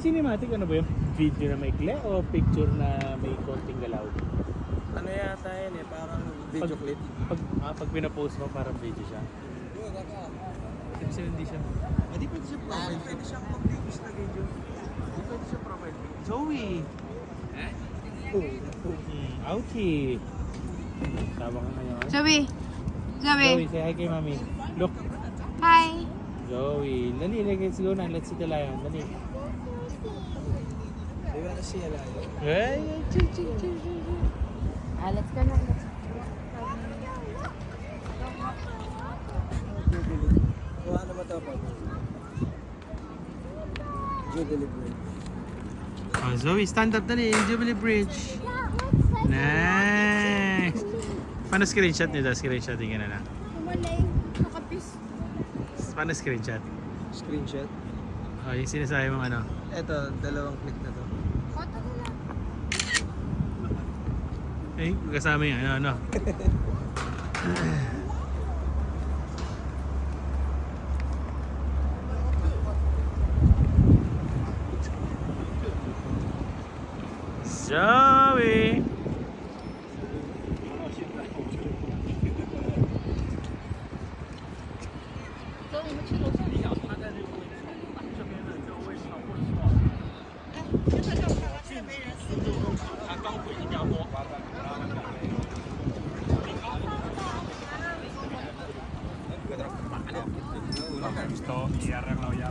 Cinematic ano ba yung video na maikli o picture na may konting galaw? Ano yata yun eh, parang video clip. Pag pinapost mo parang video siya. Kasi hindi siya. Hindi pwede siya profile. Pwede siyang pag-focus na video. Hindi pwede siya profile. Zoe! Ouchie! Tawa ka ngayon. Zoe! Zoe! Zoe, say hi kay mami. Look! Hi! Zoe! Dali, let's go na. Let's see the lion. Dali. Di ba na siya lang? Hey! Let's go na. Kuha na matapag. Jubilee Bridge. Oh, Zoe, stand up dali. Jubilee Bridge. Nice! Paano screenshot nito? Screenshot din ka na lang. Kumalay. Nakapis. Paano screenshot? Screenshot. Oh, yung sinasabi mong ano. Eto, dalawang click na to. Photo ko lang. Eh, kasama yung ano. Zoe! Gusto, i-arreglo yan.